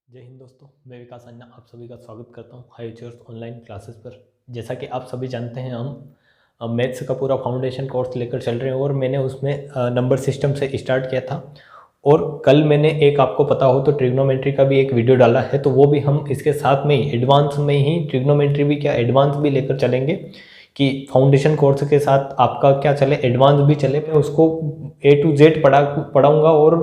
जय हिंद दोस्तों, मैं विकास अन्ना आप सभी का स्वागत करता हूं हाई अचीवर्स ऑनलाइन क्लासेस पर। जैसा कि आप सभी जानते हैं, हम मैथ्स का पूरा फाउंडेशन कोर्स लेकर चल रहे हैं और मैंने उसमें नंबर सिस्टम से स्टार्ट किया था। और कल मैंने एक, आपको पता हो तो, ट्रिग्नोमेट्री का भी एक वीडियो डाला है, तो वो भी हम इसके साथ में ही एडवांस में ही ट्रिग्नोमेट्री भी क्या एडवांस भी लेकर चलेंगे कि फाउंडेशन कोर्स के साथ आपका क्या चले, एडवांस भी चले। मैं उसको A to Z पढ़ाऊंगा और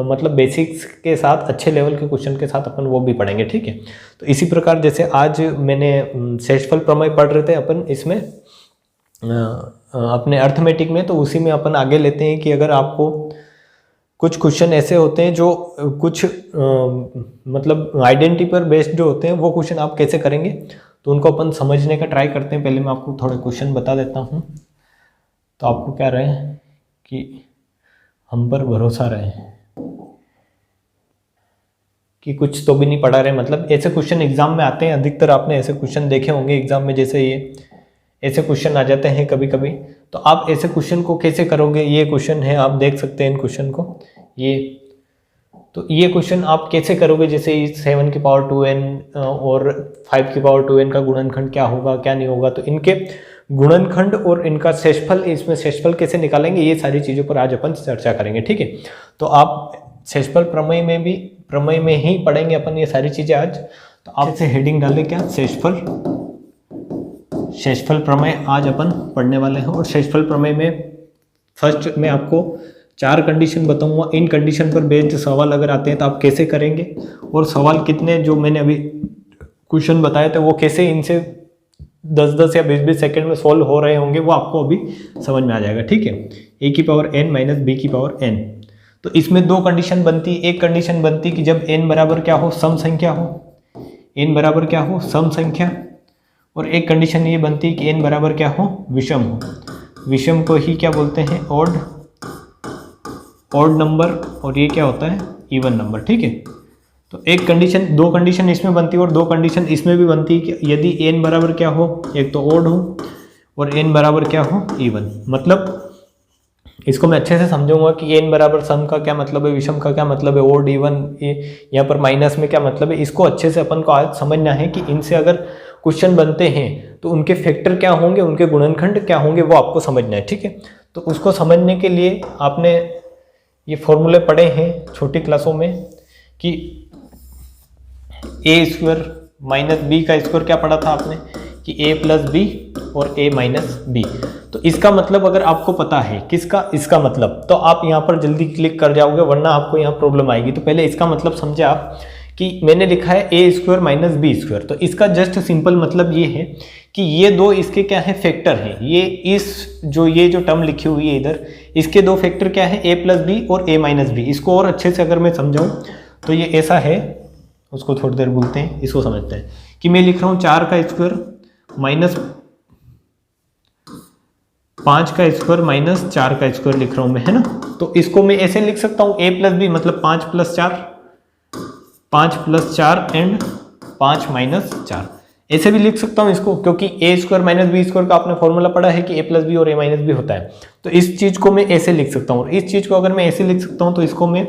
मतलब बेसिक्स के साथ अच्छे लेवल के क्वेश्चन के साथ अपन वो भी पढ़ेंगे, ठीक है। तो इसी प्रकार जैसे आज मैंने शेषफल प्रमेय पढ़ रहे थे अपन इसमें अपने अर्थमेटिक में, तो उसी में अपन आगे लेते हैं कि अगर आपको कुछ क्वेश्चन ऐसे होते हैं जो कुछ मतलब आइडेंटिटी पर बेस्ड जो होते हैं, वो क्वेश्चन आप कैसे करेंगे, तो उनको अपन समझने का ट्राई करते हैं। पहले मैं आपको थोड़े क्वेश्चन बता देता हूँ, तो आपको क्या रहे कि हम पर भरोसा रहे कि कुछ तो भी नहीं पढ़ा रहे। मतलब ऐसे क्वेश्चन एग्जाम में आते हैं, अधिकतर आपने ऐसे क्वेश्चन देखे होंगे एग्जाम में, जैसे ये ऐसे क्वेश्चन आ जाते हैं कभी कभी। तो आप ऐसे क्वेश्चन को कैसे करोगे, ये क्वेश्चन है, आप देख सकते हैं इन क्वेश्चन को। ये क्वेश्चन आप कैसे करोगे, जैसे 7 की पावर 2n और 5 की पावर 2n का गुणनखंड क्या होगा, क्या नहीं होगा, तो इनके गुणनखंड और इनका शेषफल, इसमें शेषफल कैसे निकालेंगे, ये सारी चीज़ों पर आज अपन चर्चा करेंगे, ठीक है। तो आप शेषफल प्रमेय में ही पढ़ेंगे अपन ये सारी चीज़ें आज। तो आप इसे हेडिंग डालें, क्या, शेषफल प्रमेय आज अपन पढ़ने वाले हैं। और शेषफल प्रमेय में फर्स्ट मैं आपको 4 कंडीशन बताऊंगा। इन कंडीशन पर बेस्ड सवाल अगर आते हैं तो आप कैसे करेंगे, और सवाल कितने जो मैंने अभी क्वेश्चन बताए थे वो कैसे इनसे 10-10 या 20-20 सेकंड में सॉल्व हो रहे होंगे, वो आपको अभी समझ में आ जाएगा, ठीक है। a की पावर n माइनस b की पावर n। तो इसमें 2 कंडीशन बनती। एक कंडीशन बनती कि जब n बराबर क्या हो, सम संख्या हो, n बराबर क्या हो, सम संख्या। और एक कंडीशन ये बनती कि n बराबर क्या हो, विषम हो। विषम को ही क्या बोलते हैं, ऑड नंबर, और ये क्या होता है, इवन नंबर, ठीक है। तो एक कंडीशन, 2 कंडीशन इसमें बनती है और 2 कंडीशन इसमें भी बनती है कि यदि n बराबर क्या हो, एक तो ऑड हो और n बराबर क्या हो, इवन। मतलब इसको मैं अच्छे से समझाऊंगा कि n बराबर सम का क्या मतलब है, विषम का क्या मतलब है, ऑड इवन, यहाँ पर माइनस में क्या मतलब है। इसको अच्छे से अपन को आज समझना है कि इनसे अगर क्वेश्चन बनते हैं तो उनके फैक्टर क्या होंगे, उनके गुणनखंड क्या होंगे, वो आपको समझना है, ठीक है। तो उसको समझने के लिए आपने ये फॉर्मूले पढ़े हैं छोटी क्लासों में कि a स्क्वायर माइनस बी का स्क्वायर, क्या पढ़ा था आपने कि a प्लस बी और a माइनस बी। तो इसका मतलब अगर आपको पता है किसका, इसका मतलब, तो आप यहाँ पर जल्दी क्लिक कर जाओगे, वरना आपको यहाँ प्रॉब्लम आएगी। तो पहले इसका मतलब समझे आप कि मैंने लिखा है a square minus B square. तो इसका जस्ट सिंपल मतलब ये है कि ये दो इसके क्या है, फैक्टर हैं। ये ये जो टर्म लिखी हुई है इधर, इसके 2 फैक्टर क्या है, a प्लस बी और a माइनस बी। इसको और अच्छे से अगर मैं समझाऊं तो ये ऐसा है, उसको थोड़ी देर भूलते हैं, इसको समझते हैं कि मैं लिख रहा हूँ 4 का स्क्वायर माइनस 5 का स्क्वायर माइनस 4 का स्क्वायर लिख रहा हूँ मैं, है ना। तो इसको मैं ऐसे लिख सकता हूँ a प्लस बी मतलब 5 प्लस 4 एंड 5 माइनस 4, ऐसे भी लिख सकता हूँ इसको, क्योंकि a square minus B square का आपने फॉर्मूला पढ़ा है कि a प्लस बी और a माइनस बी होता है। तो इस चीज को मैं ऐसे लिख सकता हूँ, और इस चीज को अगर मैं ऐसे लिख सकता हूँ तो इसको मैं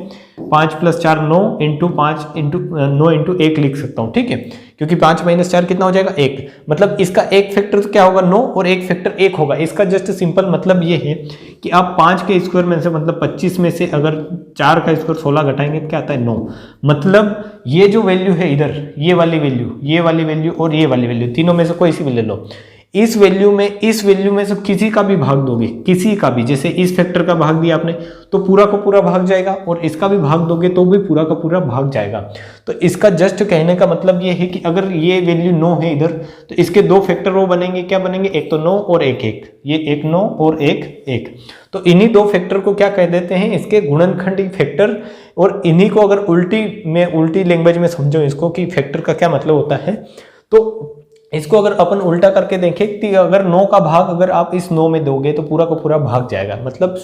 5 प्लस 4 9 इंटू 9 इंटू 1 लिख सकता हूँ, ठीक है। क्योंकि 5 माइनस 4 कितना हो जाएगा, 1। मतलब इसका एक फैक्टर तो क्या होगा, 9, और एक फैक्टर 1 होगा। इसका जस्ट सिंपल मतलब ये है कि आप 5 के स्क्वायर में से, मतलब 25 में से अगर 4 का स्क्वायर 16 घटाएंगे तो क्या आता है, 9। मतलब ये जो वैल्यू है इधर, ये वाली वैल्यू और ये वाली वैल्यू, तीनों में से कोई सी भी ले लो, इस वैल्यू में से किसी का भी भाग दोगे, किसी का भी, जैसे इस फैक्टर का भाग दिया आपने तो पूरा का पूरा भाग जाएगा, और इसका भी भाग दोगे तो भी पूरा का पूरा भाग जाएगा। तो इसका जस्ट कहने का मतलब ये है कि अगर ये वैल्यू 9 है इधर, तो इसके 2 फैक्टर वो बनेंगे, क्या बनेंगे, एक तो 9 और एक 1, ये एक 9 और एक 1। तो इन्हीं 2 फैक्टर को क्या कह देते हैं, इसके गुणनखंडी फैक्टर। और इन्हीं को अगर उल्टी लैंग्वेज में समझो इसको कि फैक्टर का क्या मतलब होता है, तो इसको अगर अपन उल्टा करके देखें कि अगर 9 का भाग अगर आप इस 9 में दोगे तो पूरा का पूरा भाग जाएगा। मतलब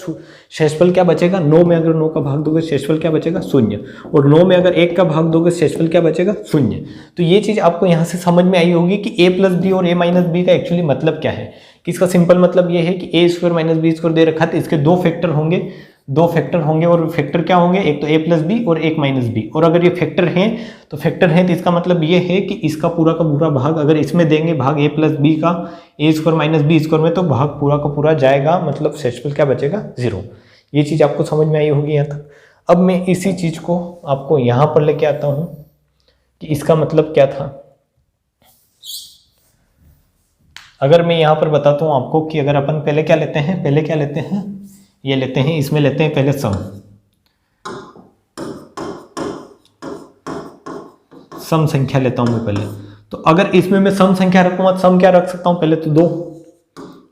शेषफल क्या बचेगा, 9 में अगर 9 का भाग दोगे शेषफल क्या बचेगा, 0। और 9 में अगर 1 का भाग दोगे शेषफल क्या बचेगा, 0। तो ये चीज आपको यहाँ से समझ में आई होगी कि a प्लस बी और a माइनस बी का एक्चुअली मतलब क्या है। कि इसका सिंपल मतलब ये है कि a square minus B square दे रखा है, तो इसके 2 फैक्टर होंगे, दो फैक्टर होंगे और फैक्टर क्या होंगे, एक तो a प्लस बी और एक माइनस बी। और अगर ये फैक्टर हैं तो इसका मतलब ये है कि इसका पूरा का पूरा भाग अगर इसमें देंगे भाग a प्लस बी का a square minus B square में, तो भाग पूरा का पूरा जाएगा, मतलब शेषफल क्या बचेगा, 0। ये चीज़ आपको समझ में आई होगी यहाँ तक। अब मैं इसी चीज़ को आपको यहाँ पर लेके आता हूँ कि इसका मतलब क्या था। अगर मैं यहाँ पर बताता हूँ आपको कि अगर अपन पहले क्या लेते हैं, ये लेते हैं, इसमें लेते हैं पहले सम संख्या लेता हूं मैं पहले। तो अगर इसमें मैं सम संख्या रखूंगा, सम क्या रख सकता हूं, पहले तो 2,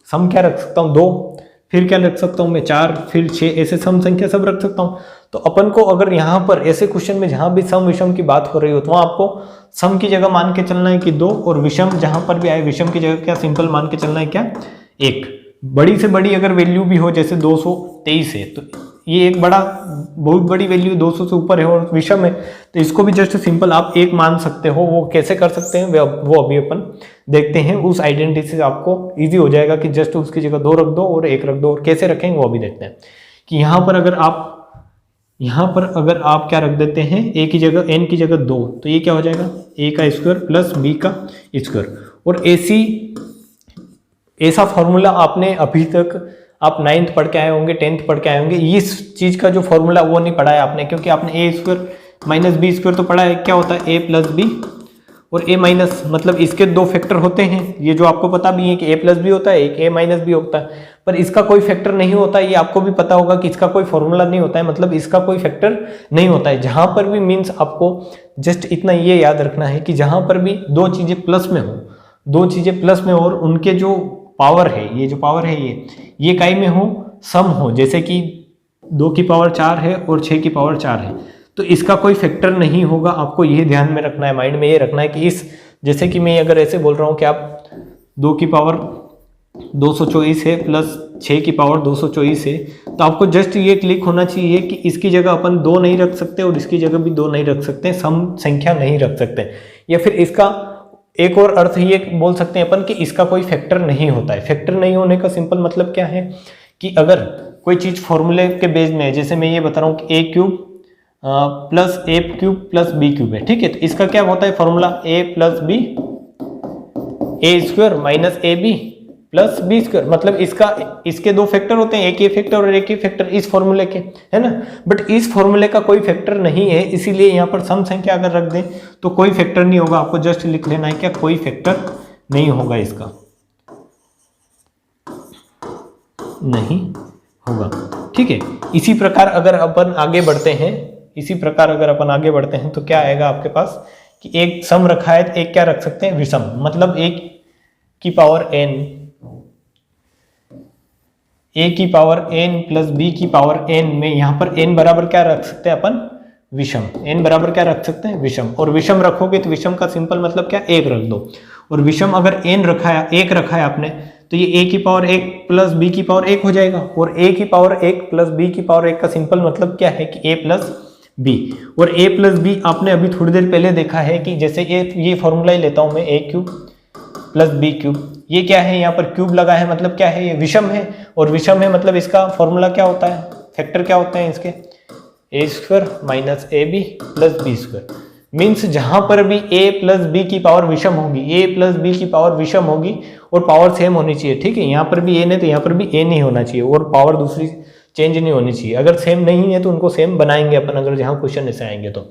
सम क्या रख सकता हूं 2, फिर क्या रख सकता हूं मैं 4, फिर 6, ऐसे सम संख्या सब रख सकता हूं। तो अपन को अगर यहाँ पर ऐसे क्वेश्चन में जहां भी सम विषम की बात हो रही हो तो वहां आपको सम की जगह मान के चलना है कि 2, और विषम जहां पर भी आए विषम की जगह क्या सिंपल मान के चलना है क्या, 1। बड़ी से बड़ी अगर वैल्यू भी हो, जैसे 223 है, तो ये एक बहुत बड़ी वैल्यू 200 से ऊपर है और विषम है, तो इसको भी जस्ट सिंपल आप 1 मान सकते हो। वो कैसे कर सकते हैं वो अभी अपन देखते हैं। उस आइडेंटिटी से आपको इजी हो जाएगा कि जस्ट उसकी जगह 2 रख दो और 1 रख दो, और कैसे रखेंगे वो अभी देखते हैं। कि यहाँ पर अगर आप क्या रख देते हैं, a की जगह n की जगह 2, तो ये क्या हो जाएगा, a का स्क्वायर प्लस b का स्क्वायर। और ऐसा फॉर्मूला आपने अभी तक आप 9th पढ़ के आए होंगे, 10th पढ़ के आए होंगे। इस चीज का जो फॉर्मूला वो नहीं पढ़ा है आपने, क्योंकि आपने a square minus B square तो पढ़ा है, क्या होता है a प्लस बी और a माइनस, मतलब इसके 2 फैक्टर होते हैं। ये जो आपको पता भी है कि a प्लस बी होता है, एक a माइनस बी होता है, पर इसका कोई फैक्टर नहीं होता है। ये आपको भी पता होगा कि इसका कोई फॉर्मूला नहीं होता है, मतलब इसका कोई फैक्टर नहीं होता है। जहां पर भी मीन्स आपको जस्ट इतना ये याद रखना है कि जहां पर भी 2 चीजें प्लस में हो, 2 चीजें प्लस में हो और उनके जो पावर है, ये जो पावर है ये काई में हो, सम हो, जैसे कि 2 की पावर 4 है और 6 की पावर 4 है, तो इसका कोई फैक्टर नहीं होगा। आपको ये ध्यान में रखना है, माइंड में ये रखना है कि इस, जैसे कि मैं अगर ऐसे बोल रहा हूँ कि आप 2 की पावर 224 है प्लस 6 की पावर 224 है, तो आपको जस्ट ये क्लिक होना चाहिए कि इसकी जगह अपन 2 नहीं रख सकते और इसकी जगह भी 2 नहीं रख सकते, सम संख्या नहीं रख सकते। या फिर इसका एक और अर्थ ये बोल सकते हैं अपन कि इसका कोई फैक्टर नहीं होता है। फैक्टर नहीं होने का सिंपल मतलब क्या है कि अगर कोई चीज फॉर्मूले के बेस में है, जैसे मैं ये बता रहा हूँ कि a cube plus a cube plus b cube है, ठीक है, तो इसका क्या होता है formula, a plus b a square minus a b plus b square, मतलब इसके 2 फैक्टर होते हैं, एक ये फैक्टर और एक ये फैक्टर इस फॉर्मूले के, है ना। बट इस फॉर्मूले का कोई फैक्टर नहीं है, इसीलिए यहाँ पर सम संख्या अगर रख दें तो कोई फैक्टर नहीं होगा। आपको जस्ट लिख लेना है क्या, कोई फैक्टर नहीं होगा, इसका नहीं होगा, ठीक है। इसी प्रकार अगर अपन आगे बढ़ते हैं, तो क्या आएगा आपके पास कि एक सम रखा है, एक क्या रख सकते हैं, विषम, मतलब a की पावर n प्लस b की पावर n में यहाँ पर n बराबर क्या रख सकते हैं अपन, विषम। n बराबर क्या रख सकते हैं, विषम। और विषम रखोगे तो विषम का सिंपल मतलब क्या, 1 रख दो। और विषम अगर n रखा है, 1 रखा है आपने, तो ये a की पावर 1 प्लस b की पावर 1 हो जाएगा। और a की पावर 1 प्लस b की पावर 1 का सिंपल मतलब क्या है कि a प्लस b। और a प्लस b आपने अभी थोड़ी देर पहले देखा है कि जैसे ये फॉर्मूला ही लेता हूं मैं, a cube plus b cube, ये क्या है, यहाँ पर क्यूब लगा है, मतलब क्या है, ये विषम है। और विषम है मतलब इसका फॉर्मूला क्या होता है, फैक्टर क्या होते हैं इसके, a square minus a b plus b square. Means जहां पर भी a प्लस बी की पावर विषम होगी, a प्लस बी की पावर विषम होगी और पावर सेम होनी चाहिए, ठीक है। यहाँ पर भी n है तो यहाँ पर भी n ही होना चाहिए और पावर दूसरी चेंज नहीं होनी चाहिए। अगर सेम नहीं है तो उनको सेम बनाएंगे अपन, अगर जहाँ क्वेश्चन ऐसे आएंगे तो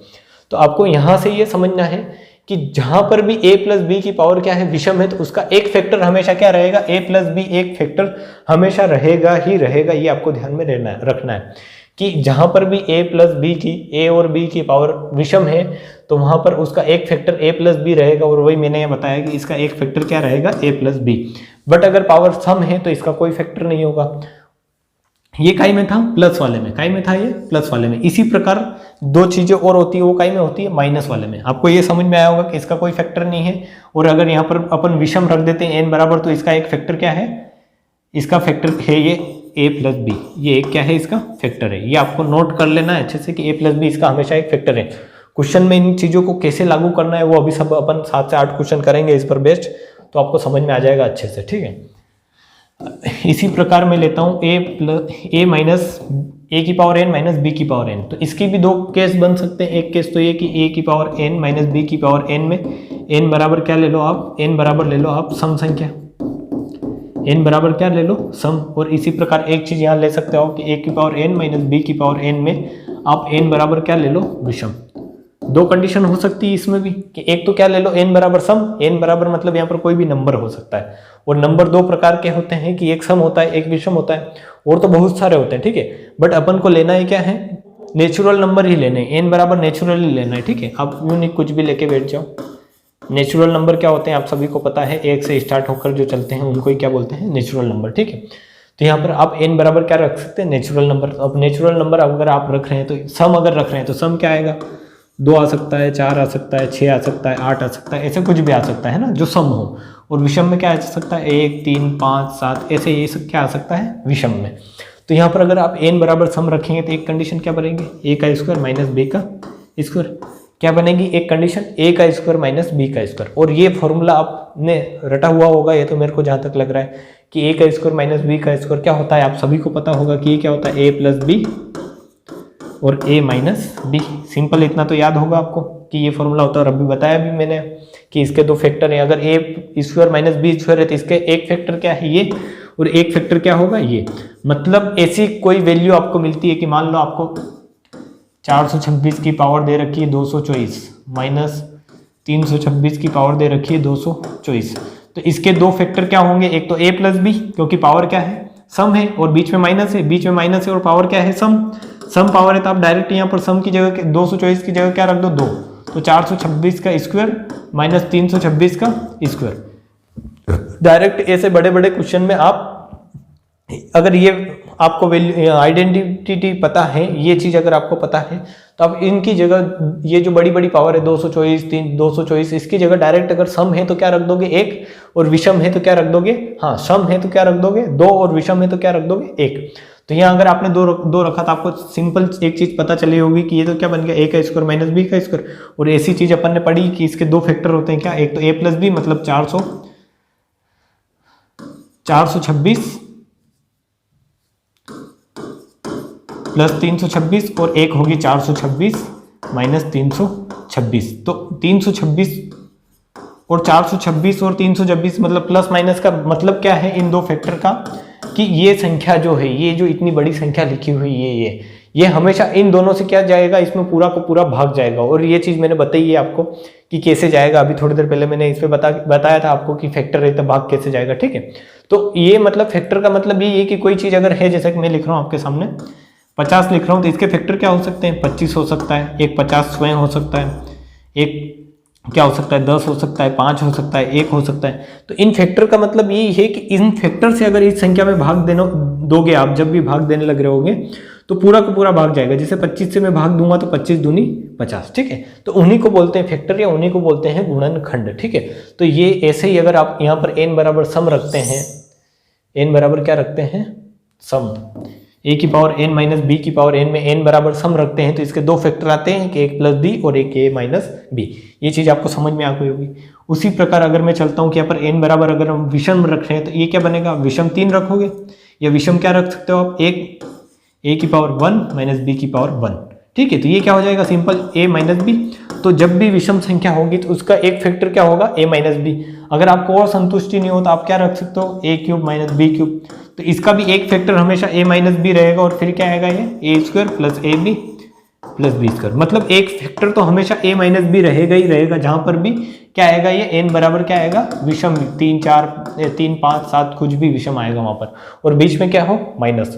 आपको यहाँ से ये समझना है कि जहां पर भी a प्लस बी की पावर क्या है, विषम है, तो उसका एक फैक्टर हमेशा क्या रहेगा, a प्लस बी एक फैक्टर हमेशा रहेगा ही रहेगा। ये आपको ध्यान में रखना है कि जहां पर भी a प्लस बी की, a और b की पावर विषम है, तो वहां पर उसका एक फैक्टर a प्लस बी रहेगा। और वही मैंने ये बताया कि इसका एक फैक्टर क्या रहेगा, a प्लस बी। बट अगर पावर सम है तो इसका कोई फैक्टर नहीं होगा। ये काई में था, प्लस वाले में, काई में था ये प्लस वाले में। इसी प्रकार 2 चीजें और होती है, वो काई में होती है माइनस वाले में। आपको ये समझ में आया होगा कि इसका कोई फैक्टर नहीं है। और अगर यहाँ पर अपन विषम रख देते हैं n बराबर, तो इसका एक फैक्टर क्या है, इसका फैक्टर है ये a प्लस बी, ये एक क्या है, इसका फैक्टर है। ये आपको नोट कर लेना है अच्छे से कि a प्लस बी इसका हमेशा एक फैक्टर है। क्वेश्चन में इन चीजों को कैसे लागू करना है वो अभी सब अपन 7 से 8 क्वेश्चन करेंगे इस पर बेस्ड, तो आपको समझ में आ जाएगा अच्छे से, ठीक है। इसी प्रकार मैं लेता हूं a माइनस ए की पावर एन माइनस बी की पावर एन। तो इसकी भी दो केस बन सकते हैं। एक केस तो ये कि ए की पावर एन माइनस बी की पावर एन में एन बराबर क्या ले लो आप, एन बराबर ले लो आप सम संख्या, एन बराबर क्या ले लो सम। और इसी प्रकार एक चीज यहाँ ले सकते हो कि ए की पावर एन माइनस बी की पावर एन में आप एन बराबर क्या ले लो विषम। दो कंडीशन हो सकती है इसमें भी कि एक तो क्या ले लो एन बराबर सम, एन बराबर मतलब यहाँ पर कोई भी नंबर हो सकता है। और नंबर दो प्रकार के होते हैं कि एक सम होता है एक विषम होता है, और तो बहुत सारे होते हैं, ठीक है। बट अपन को लेना है क्या है, नेचुरल नंबर ही लेने, एन बराबर नेचुरल ही लेना है, ठीक है। आप यूं नहीं कुछ भी लेके बैठ जाओ। नेचुरल नंबर क्या होते हैं आप सभी को पता है, एक से स्टार्ट होकर जो चलते हैं उनको ही क्या बोलते हैं, नेचुरल नंबर, ठीक है। तो यहाँ पर आप n बराबर क्या रख सकते हैं, नेचुरल नंबर। अब नेचुरल नंबर अगर आप रख रहे हैं तो सम अगर रख रहे हैं तो सम क्या आएगा, 2 आ सकता है, 4 आ सकता है, 6 आ सकता है, 8 आ सकता है, ऐसे कुछ भी आ सकता है ना जो सम हो। और विषम में क्या आ सकता है, 1, 3, 5, 7 ऐसे ये सब क्या आ सकता है विषम में। तो यहाँ पर अगर आप n बराबर सम रखेंगे तो एक कंडीशन क्या बनेगी, a का स्क्वायर माइनस b का स्क्वायर क्या बनेगी, एक कंडीशन a का स्क्वायर माइनस b का स्क्वायर। और ये फॉर्मूला आपने रटा हुआ होगा, ये तो मेरे को जहाँ तक लग रहा है कि a का स्क्वायर माइनस b का स्क्वायर क्या होता है, आप सभी को पता होगा कि ये क्या होता है, a प्लस बी और a माइनस बी। सिंपल इतना तो याद होगा आपको कि ये फॉर्मूला होता है। और अभी बताया भी मैंने कि इसके दो फैक्टर हैं, अगर a square minus B square है तो इसके एक फैक्टर क्या है ये, और एक फैक्टर क्या होगा ये। मतलब ऐसी कोई वैल्यू आपको मिलती है कि मान लो आपको 426 की पावर दे रखी है 224 माइनस 326 की पावर दे रखी है 224, तो इसके दो फैक्टर क्या होंगे, एक तो a प्लस बी क्योंकि पावर क्या है सम है, और बीच में माइनस है, बीच में माइनस है और पावर क्या है सम, सम पावर है। तो आप डायरेक्ट यहाँ पर सम की जगह 224 की जगह क्या रख दो 2, तो 426 का स्क्वायर माइनस 326 का स्क्वायर। डायरेक्ट ऐसे बड़े बड़े क्वेश्चन में आप अगर ये आपको वैल्यू आइडेंटिटी पता है, ये चीज अगर आपको पता है तो आप इनकी जगह ये जो बड़ी बड़ी पावर है 224 224 इसकी जगह डायरेक्ट अगर सम है तो क्या रख दोगे 1, और विषम है तो क्या रख दोगे, हाँ सम है तो क्या रख दोगे 2 और विषम है तो क्या रख दोगे 1। तो यहाँ अगर आपने दो रखा तो आपको सिंपल एक चीज पता चली होगी कि ये तो क्या बन गया a का स्क्वायर माइनस b का स्क्वायर। और ऐसी चीज अपन ने पढ़ी कि इसके दो फैक्टर होते हैं क्या, एक तो a प्लस बी मतलब 426 प्लस 326 और एक होगी 426 माइनस 326। तो 326 और 426 और 326 मतलब प्लस माइनस का मतलब क्या है इन दो फैक्टर का, कि ये संख्या जो है, ये जो इतनी बड़ी संख्या लिखी हुई है ये हमेशा इन दोनों से क्या जाएगा, इसमें पूरा को पूरा भाग जाएगा। और ये चीज मैंने बताई है आपको कि कैसे जाएगा, अभी थोड़ी देर पहले मैंने इस पे बताया था आपको कि फैक्टर है तो भाग कैसे जाएगा, ठीक है। तो ये मतलब फैक्टर का मतलब ये कि कोई चीज अगर है, जैसे कि मैं लिख रहा हूँ आपके सामने 50 लिख रहा हूँ, तो इसके फैक्टर क्या हो सकते हैं, 25 हो सकता है, एक 50 स्वयं हो सकता है, एक क्या हो सकता है 10 हो सकता है, 5 हो सकता है, 1 हो सकता है। तो इन फैक्टर का मतलब यही है कि इन फैक्टर से अगर इस संख्या में भाग दोगे आप, जब भी भाग देने लग रहे होगे तो पूरा का पूरा भाग जाएगा। जैसे 25 से मैं भाग दूंगा तो 25 दूनी 50, ठीक है। तो उन्हीं को बोलते हैं फैक्टर या उन्हीं को बोलते हैं गुणनखंड, ठीक है। तो ये ऐसे ही अगर आप यहाँ पर n बराबर सम रखते हैं, n बराबर क्या रखते हैं सम, a की पावर n माइनस बी की पावर n में n बराबर सम रखते हैं तो इसके दो फैक्टर आते हैं, एक प्लस बी और एक a माइनस बी। ये चीज आपको समझ में आ गई होगी। उसी प्रकार अगर मैं चलता हूँ कि यहाँ पर n बराबर अगर हम विषम रख रहे हैं तो ये क्या बनेगा, विषम 3 रखोगे, या विषम क्या रख सकते हो आप, एक a की पावर 1 माइनस बी की पावर 1, ठीक है। तो ये क्या हो जाएगा सिंपल a माइनस बी। तो जब भी विषम संख्या होगी तो उसका एक फैक्टर क्या होगा a माइनस बी। अगर आपको और संतुष्टि नहीं हो तो आप क्या रख सकते हो, a cube minus b cube. तो इसका भी एक फैक्टर हमेशा a माइनस बी रहेगा, और फिर क्या आएगा ये a square plus a b plus b square. मतलब एक फैक्टर तो हमेशा a माइनस बी रहेगा ही रहेगा, जहां पर भी क्या आएगा ये n बराबर क्या आएगा विषम, 3 4 3 5 7 कुछ भी विषम आएगा वहां पर, और बीच में क्या हो माइनस।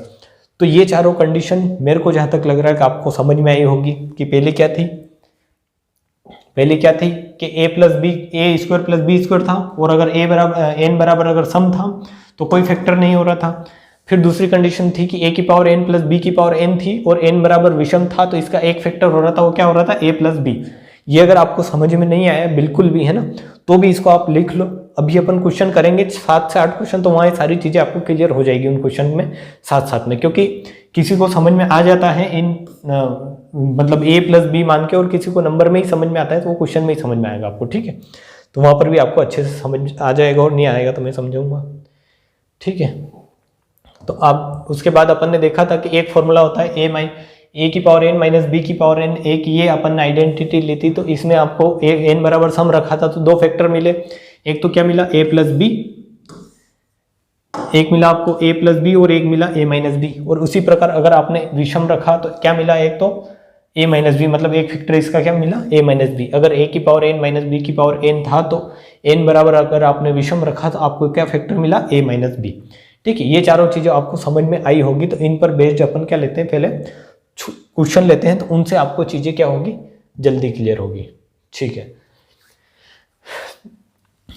तो ये चारों कंडीशन मेरे को जहां तक लग रहा है कि आपको समझ में आई होगी कि पहले क्या थी कि a plus b, a square plus b square था, और अगर n बराबर अगर सम था तो कोई फैक्टर नहीं हो रहा था। फिर दूसरी कंडीशन थी कि a की पावर n प्लस b की पावर n थी और n बराबर विषम था, तो इसका एक फैक्टर हो रहा था, वो क्या हो रहा था a प्लस बी। ये अगर आपको समझ में नहीं आया बिल्कुल भी है ना, तो भी इसको आप लिख लो। अभी अपन क्वेश्चन करेंगे 7 से 8 क्वेश्चन, तो वहाँ ये सारी चीजें आपको क्लियर हो जाएगी उन क्वेश्चन में साथ साथ में, क्योंकि किसी को समझ में आ जाता है इन मतलब a प्लस बी मान के, और किसी को नंबर में ही समझ में आता है तो वो क्वेश्चन में ही समझ में आएगा आपको, ठीक है। तो वहां पर भी आपको अच्छे से समझ आ जाएगा, और नहीं आएगा तो मैं समझाऊंगा, ठीक है। तो अब उसके बाद अपन ने देखा था कि एक फॉर्मूला होता है ए की पावर n माइनस बी की पावर n, एक ये अपन ने आइडेंटिटी ली थी। तो इसमें आपको n बराबर सम रखा था तो दो फैक्टर मिले, एक तो क्या मिला a प्लस बी, एक मिला आपको a प्लस बी और एक मिला a माइनस बी। और उसी प्रकार अगर आपने विषम रखा तो क्या मिला, एक तो a माइनस बी, मतलब एक फैक्टर इसका क्या मिला a माइनस बी। अगर a की पावर n माइनस बी की पावर n था तो n बराबर अगर आपने विषम रखा तो आपको क्या फैक्टर मिला a माइनस बी। ठीक है, ये चारों चीजें आपको समझ में आई होगी। तो इन पर बेस्ड अपन क्या लेते हैं, पहले क्वेश्चन लेते हैं, तो उनसे आपको चीजें क्या होगी, जल्दी क्लियर होगी। ठीक है,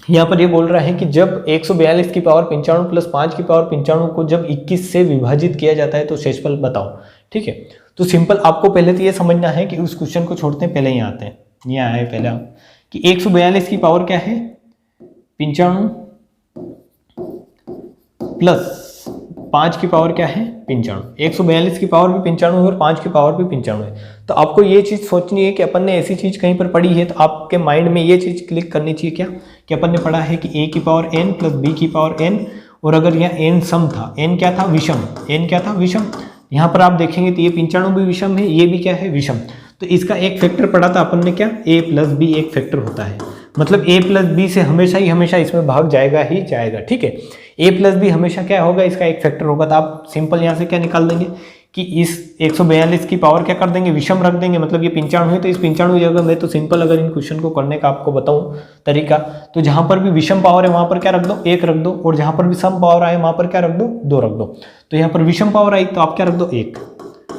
यहाँ पर ये बोल रहा है कि जब 142 की पावर 95 प्लस 5 की पावर 95 को जब 21 से विभाजित किया जाता है तो शेषफल बताओ। ठीक है, तो सिंपल आपको पहले तो ये समझना है कि उस क्वेश्चन को छोड़ते हैं, पहले यहाँ आते हैं। यहाँ आए पहले आप कि 142 की पावर क्या है 95 प्लस 5 की पावर क्या है 95। 142 की पावर भी 95 है और 5 की पावर भी 95 है। तो आपको ये चीज सोचनी है कि अपन ने ऐसी चीज कहीं पर पढ़ी है तो आपके माइंड में ये चीज क्लिक करनी चाहिए क्या, कि अपन ने पढ़ा है कि a की पावर n प्लस b की पावर n, और अगर यहाँ n सम था, n क्या था विषम, n क्या था विषम। यहाँ पर आप देखेंगे तो ये 95 भी विषम है, ये भी क्या है विषम। तो इसका एक फैक्टर पढ़ा था अपन ने क्या, a प्लस बी एक फैक्टर होता है, मतलब a प्लस बी से हमेशा ही हमेशा इसमें भाग जाएगा ही जाएगा। ठीक है, a प्लस बी हमेशा क्या होगा, इसका एक फैक्टर होगा। तो आप सिंपल यहाँ से क्या निकाल देंगे कि इस 142 की पावर क्या कर देंगे, विषम रख देंगे, मतलब ये 95 है तो इस 95 जगह में तो सिंपल अगर इन क्वेश्चन को करने का आपको बताऊं तरीका, तो जहां पर भी विषम पावर है वहां पर क्या रख दो, 1 रख दो, और जहां पर भी सम पावर आए वहां पर क्या रख दो, 2 रख दो। तो यहाँ पर विषम पावर आई तो आप क्या रख दो 1,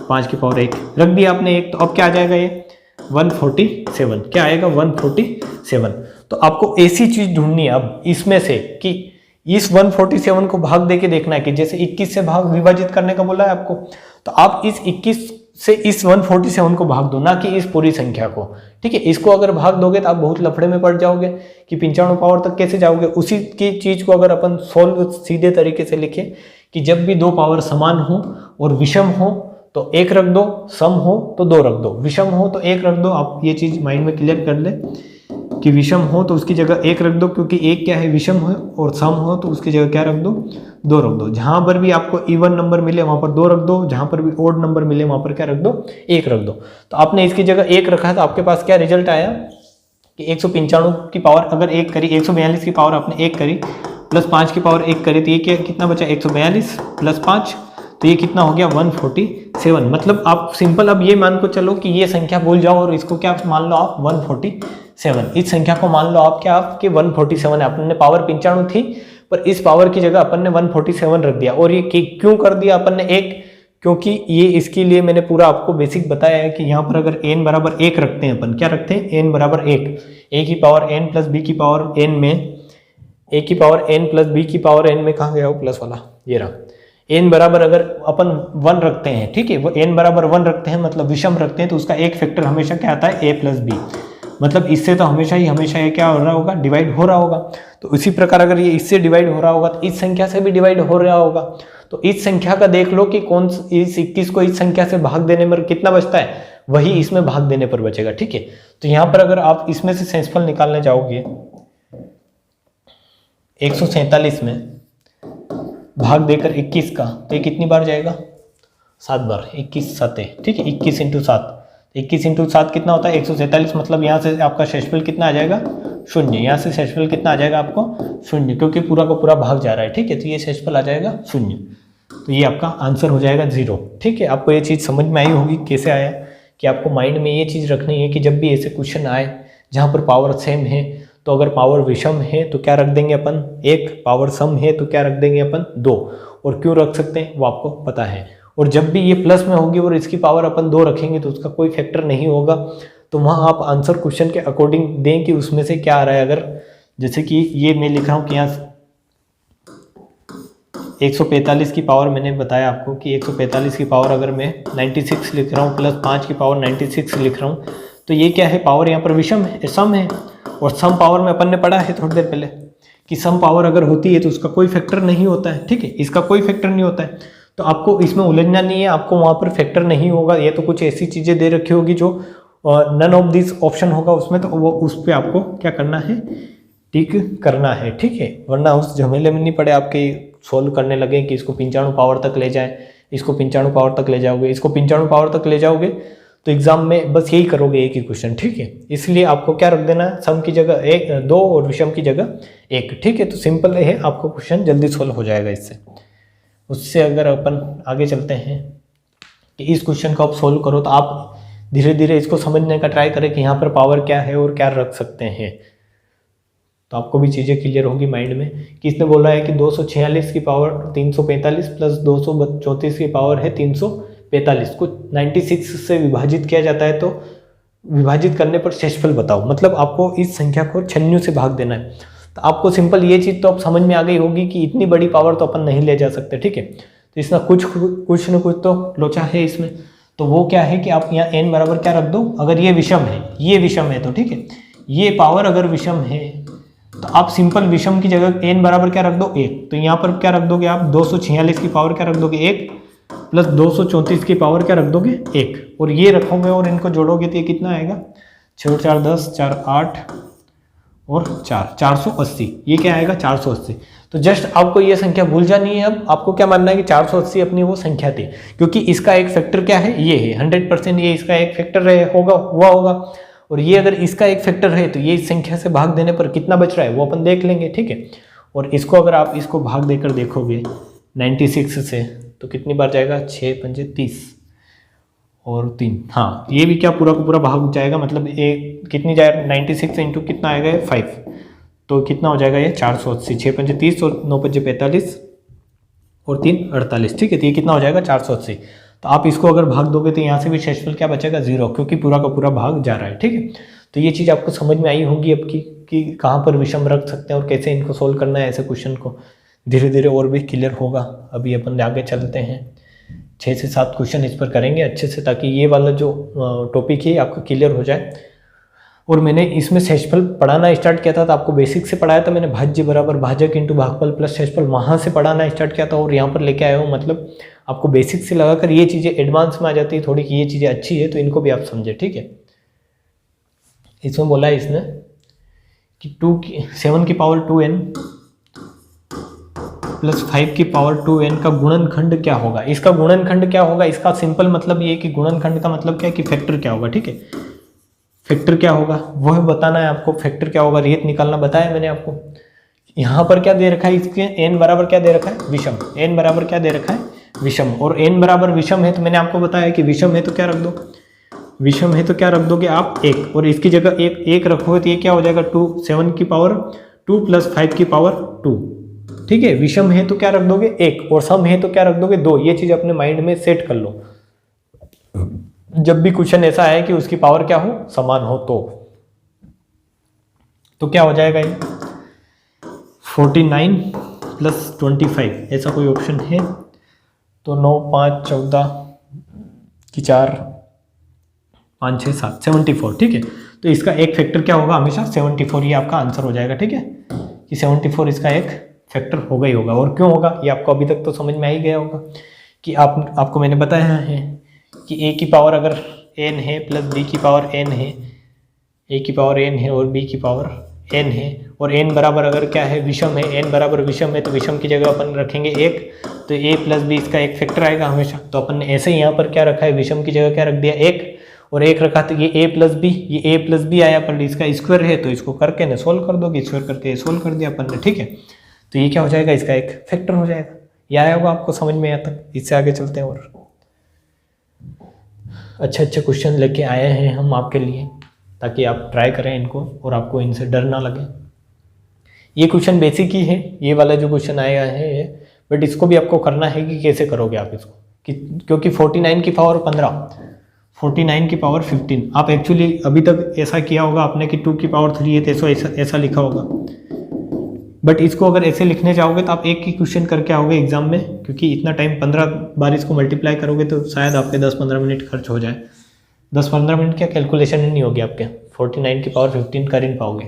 5 की पावर 1 रख दिया आपने 1, तो अब क्या आ जाएगा ये 147, क्या आएगा 147। तो आपको ऐसी चीज ढूंढनी है अब इसमें से कि इस 147 को भाग देके देखना है कि जैसे 21 से भाग विभाजित करने का बोला है आपको, तो आप इस 21 से इस 147 को भाग दो, ना कि इस पूरी संख्या को। ठीक है, इसको अगर भाग दोगे तो आप बहुत लफड़े में पड़ जाओगे कि 95 पावर तक कैसे जाओगे। उसी की चीज को अगर अपन सोल्व सीधे तरीके से लिखे कि जब भी दो पावर समान हो और विषम हो तो 1 रख दो, सम हो तो 2 रख दो, विषम हो तो 1 रख दो। आप ये चीज माइंड में क्लियर कर ले कि विषम हो तो उसकी जगह 1 रख दो, क्योंकि 1 क्या है विषम है, और सम हो तो उसकी जगह क्या रख दो, 2 रख दो। जहां पर भी आपको इवन नंबर मिले वहां पर 2 रख दो, जहां पर भी ओड नंबर मिले वहां पर क्या रख दो, 1 रख दो। तो आपने इसकी जगह 1 रखा है तो आपके पास क्या रिजल्ट आया कि 195 की पावर अगर 1 करी, 142 की पावर आपने 1 करी प्लस 5 की पावर 1 करी तो ये क्या कितना बचा 142 प्लस 5, तो ये कितना हो गया 147। मतलब आप सिंपल अब ये मान को चलो कि ये संख्या भूल जाओ और इसको क्या मान लो आप 147, इस संख्या को मान लो आप क्या आपके 147 है। अपन ने पावर 95 थी पर इस पावर की जगह अपन ने 147 रख दिया। और ये क्यों कर दिया अपन ने 1, क्योंकि ये इसके लिए मैंने पूरा आपको बेसिक बताया है कि यहाँ पर अगर n बराबर 1 रखते हैं अपन, क्या रखते हैं n बराबर 1, a की पावर n प्लस b की पावर n में, a की पावर n प्लस b की पावर n में कहाँ गया वो प्लस वाला, ये रहा। n बराबर अगर अपन 1 रखते हैं, ठीक है, वो n बराबर 1 रखते हैं मतलब विषम रखते हैं, तो उसका एक फैक्टर हमेशा क्या आता है a प्लस बी, मतलब इससे तो हमेशा ये क्या हो रहा होगा, डिवाइड हो रहा होगा। तो उसी प्रकार अगर ये इससे डिवाइड हो रहा होगा तो इस संख्या से भी डिवाइड हो रहा होगा। तो इस संख्या का देख लो कि कौन इस 21 को इस संख्या से भाग देने में कितना बचता है, वही इसमें भाग देने पर बचेगा। ठीक है, तो यहाँ पर अगर आप इसमें से शेषफल निकालने जाओगे 147 में भाग देकर 21 का, तो ये कितनी बार जाएगा 7 बार, 21 7, ठीक है, 21 इंटू 7, 21 इंटू 7 कितना होता है 147। मतलब यहाँ से आपका शेषफल कितना आ जाएगा 0, यहाँ से शेषफल कितना आ जाएगा आपको 0, क्योंकि पूरा का पूरा भाग जा रहा है। ठीक है, तो ये शेषफल आ जाएगा 0, तो ये आपका आंसर हो जाएगा 0। ठीक है, आपको ये चीज़ समझ में आई होगी कैसे आया, कि आपको माइंड में ये चीज़ रखनी है कि जब भी ऐसे क्वेश्चन आए जहाँ पर पावर सेम है, तो अगर पावर विषम है तो क्या रख देंगे अपन 1, पावर सम है तो क्या रख देंगे अपन 2, और क्यों रख सकते हैं वो आपको पता है। और जब भी ये प्लस में होगी और इसकी पावर अपन 2 रखेंगे तो उसका कोई फैक्टर नहीं होगा, तो वहाँ आप आंसर क्वेश्चन के अकॉर्डिंग दें कि उसमें से क्या आ रहा है। अगर जैसे कि ये मैं लिख रहा हूँ कि यहाँ 145 की पावर, मैंने बताया आपको कि 145 की पावर अगर मैं 96 लिख रहा हूँ प्लस 5 की पावर 96 लिख रहा हूँ, तो ये क्या है पावर यहाँ पर विषम है, सम है। और सम पावर में अपन ने पढ़ा है थोड़ी देर पहले कि सम पावर अगर होती है तो उसका कोई फैक्टर नहीं होता है। ठीक है, इसका कोई फैक्टर नहीं होता है, तो आपको इसमें उलझना नहीं है, आपको वहाँ पर फैक्टर नहीं होगा। ये तो कुछ ऐसी चीज़ें दे रखी होगी जो नन ऑफ दिस ऑप्शन होगा उसमें, तो वो उस पर आपको क्या करना है, टिक करना है। ठीक है, वरना उस झमेले में नहीं पड़े आपके सोल्व करने लगे कि इसको 95 पावर तक ले जाए, इसको 95 पावर तक ले जाओगे, इसको 95 पावर तक ले जाओगे, तो एग्जाम में बस यही करोगे, एक ही क्वेश्चन, ठीक है। इसलिए आपको क्या रख देना है, सम की जगह 1 2 और विषम की जगह 1, ठीक है। तो सिंपल है, आपको क्वेश्चन जल्दी सोल्व हो जाएगा इससे। उससे अगर अपन आगे चलते हैं कि इस क्वेश्चन को आप सोल्व करो, तो आप धीरे धीरे इसको समझने का ट्राई करें कि यहाँ पर पावर क्या है और क्या रख सकते हैं, तो आपको भी चीज़ें क्लियर होगी माइंड में कि इसने बोला है कि 246 की पावर 345 प्लस 234 की पावर है 345 को 96 से विभाजित किया जाता है, तो विभाजित करने पर शेषफल बताओ। मतलब आपको इस संख्या को 96 से भाग देना है। तो आपको सिंपल ये चीज़ तो आप समझ में आ गई होगी कि इतनी बड़ी पावर तो अपन नहीं ले जा सकते, ठीक है। तो इसमें कुछ न कुछ तो लोचा है इसमें। तो वो क्या है कि आप यहाँ n बराबर क्या रख दो, अगर ये विषम है, ये विषम है तो ठीक है, ये पावर अगर विषम है तो आप सिंपल विषम की जगह n बराबर क्या रख दो 1। तो यहाँ पर क्या रख दोगे आप, 246 की पावर क्या रख दोगे 1 प्लस 234 की पावर क्या रख दोगे 1, और ये रखोगे और इनको जोड़ोगे तो ये कितना आएगा, 6 4 10 4 8 और 480, ये क्या आएगा 480। तो जस्ट आपको ये संख्या भूल जानी है। अब आपको क्या मानना है कि 480 अपनी वो संख्या थी, क्योंकि इसका एक फैक्टर क्या है, ये है 100%, ये इसका एक फैक्टर रहे हुआ होगा, और ये अगर इसका एक फैक्टर है तो ये इस संख्या से भाग देने पर कितना बच रहा है वो अपन देख लेंगे, ठीक है। और इसको अगर आप इसको भाग देकर देखोगे 96 से तो कितनी बार जाएगा, 6 5 30 और 3, हाँ ये भी क्या पूरा का पूरा भाग जाएगा, मतलब ये कितनी जाएगा 96 इंटू कितना आएगा 5, तो कितना हो जाएगा ये 480, 6 5 30 और 9 5 45 और 3 48, ठीक है। तो ये कितना हो जाएगा 480। तो आप इसको अगर भाग दोगे तो यहाँ से भी शेषफल क्या बचेगा 0, क्योंकि पूरा का पूरा भाग जा रहा है, ठीक है। तो ये चीज़ आपको समझ में आई होगी अब कि कहाँ पर विषम रख सकते हैं और कैसे इनको सोल्व करना है। ऐसे क्वेश्चन को धीरे धीरे और भी क्लियर होगा। अभी अपन आगे चलते हैं, 6 से 7 क्वेश्चन इस पर करेंगे अच्छे से, ताकि ये वाला जो टॉपिक है आपका क्लियर हो जाए। और मैंने इसमें शेषफल पढ़ाना स्टार्ट किया था, तो आपको बेसिक से पढ़ाया था मैंने, भाज्य बराबर भाजक इंटू भागफल प्लस शेषफल, वहाँ से पढ़ाना स्टार्ट किया था और यहाँ पर लेके आया हूँ। मतलब आपको बेसिक से लगाकर ये चीज़ें एडवांस में आ जाती है थोड़ी कि ये चीज़ें अच्छी है, तो इनको भी आप समझे, ठीक है। इसमें बोला है इसने कि 7 की पावर 2n प्लस 5 की पावर 2n का गुणनखंड क्या होगा। इसका गुणनखंड क्या होगा, इसका सिंपल मतलब ये कि गुणनखंड का मतलब क्या है कि फैक्टर क्या होगा, ठीक है। फैक्टर क्या होगा वो है बताना है आपको, फैक्टर क्या होगा, रेत निकालना बताया मैंने आपको। यहाँ पर क्या दे रखा है, इसके n बराबर क्या दे रखा है विषम, n बराबर क्या दे रखा है विषम, और n बराबर विषम है तो मैंने आपको बताया कि विषम है तो क्या रख दो, विषम है तो क्या रख दोगे आप 1, और इसकी जगह एक रखोगे तो ये क्या हो जाएगा 7 की पावर 2 प्लस 5 की पावर 2, ठीक है। विषम है तो क्या रख दोगे 1, और सम है तो क्या रख दोगे 2। ये चीज अपने माइंड में सेट कर लो, जब भी क्वेश्चन ऐसा है कि उसकी पावर क्या हो, समान हो, तो क्या हो जाएगा ये 49 प्लस 25, ऐसा कोई ऑप्शन है तो 9 5 14 की 4 5 6 7 74, ठीक है। तो इसका एक फैक्टर क्या होगा हमेशा 74, ये आपका आंसर हो जाएगा, ठीक है, कि 74 इसका एक फैक्टर होगा ही होगा। और क्यों होगा ये आपको अभी तक तो समझ में आ ही गया होगा कि आपको मैंने बताया है कि a की पावर अगर n है प्लस b की पावर n है, a की पावर n है और b की पावर n है, और n बराबर अगर क्या है विषम है, n बराबर विषम है तो विषम की जगह अपन रखेंगे 1, तो a प्लस b इसका एक फैक्टर आएगा हमेशा। तो अपन ने ऐसे ही यहाँ पर क्या रखा है, विषम की जगह क्या रख दिया 1, और 1 रखा तो ये a प्लस b, ये a प्लस b आया, पर इसका स्क्वायर है तो इसको करके ना सोल्व कर दोगे, स्क्वायर करके सोल्व कर दिया अपन ने, ठीक है। तो ये क्या हो जाएगा, इसका एक फैक्टर हो जाएगा। ये आया होगा आपको समझ में, यहाँ तक। इससे आगे चलते हैं और अच्छे क्वेश्चन लेके आए हैं हम आपके लिए, ताकि आप ट्राई करें इनको और आपको इनसे डर ना लगे। ये क्वेश्चन बेसिक ही है, ये वाला जो क्वेश्चन आया है, बट इसको भी आपको करना है कि कैसे करोगे आप इसको, क्योंकि 49 की पावर 15, 49 की पावर 15, आप एक्चुअली अभी तक ऐसा किया होगा आपने कि 2 की पावर 3 है तो ऐसा लिखा होगा, बट इसको अगर ऐसे लिखने जाओगे तो आप एक ही क्वेश्चन करके आओगे एग्जाम में, क्योंकि इतना टाइम 15 बार इसको मल्टीप्लाई करोगे तो शायद आपके 10-15 मिनट खर्च हो जाए। 10-15 मिनट क्या कैलकुलेशन ही नहीं होगी आपके, 49 की पावर 15 कर ही नहीं पाओगे।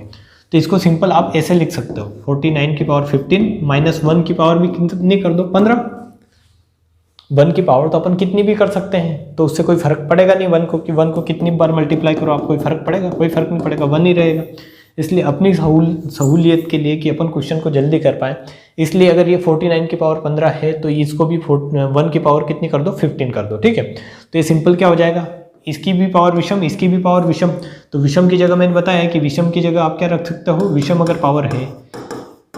तो इसको सिंपल आप ऐसे लिख सकते हो, 49 की पावर 15 माइनस 1 की पावर भी कितनी कर दो 15, 1 की पावर तो अपन कितनी भी कर सकते हैं, तो उससे कोई फर्क पड़ेगा नहीं 1 को कितनी बार मल्टीप्लाई करो आप, कोई फर्क पड़ेगा, कोई फर्क नहीं पड़ेगा, 1 ही रहेगा। इसलिए अपनी सहूलियत के लिए कि अपन क्वेश्चन को जल्दी कर पाए, इसलिए अगर ये 49 की पावर 15 है तो इसको भी 1 की पावर कितनी कर दो, 15 कर दो, ठीक है। तो ये सिंपल क्या हो जाएगा, इसकी भी पावर विषम, इसकी भी पावर विषम। तो विषम की जगह मैंने बताया कि विषम की जगह आप क्या रख सकते हो, विषम अगर पावर है,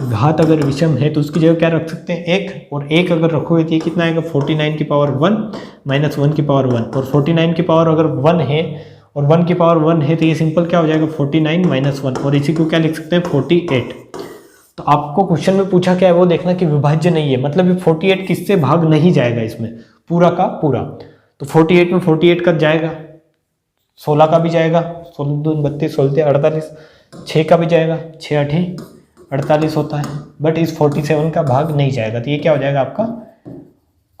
घात अगर विषम है तो उसकी जगह क्या रख सकते हैं, एक, और एक अगर रखोगे तो ये कितना आएगा, 49 की पावर 1 माइनस 1 की पावर 1, और 49 की पावर अगर 1 है और 1 की पावर 1 है तो ये सिंपल क्या हो जाएगा, 49 माइनस 1, और इसी को क्या लिख सकते हैं, 48। तो आपको क्वेश्चन में पूछा क्या है वो देखना कि विभाज्य नहीं है, मतलब ये 48 किससे भाग नहीं जाएगा, इसमें पूरा का पूरा। तो 48 में 48 कट जाएगा, 16 का भी जाएगा, 16 दून 32, 16 48, 6 का भी जाएगा, 6 8 48 होता है, बट इस 47 का भाग नहीं जाएगा। तो ये क्या हो जाएगा आपका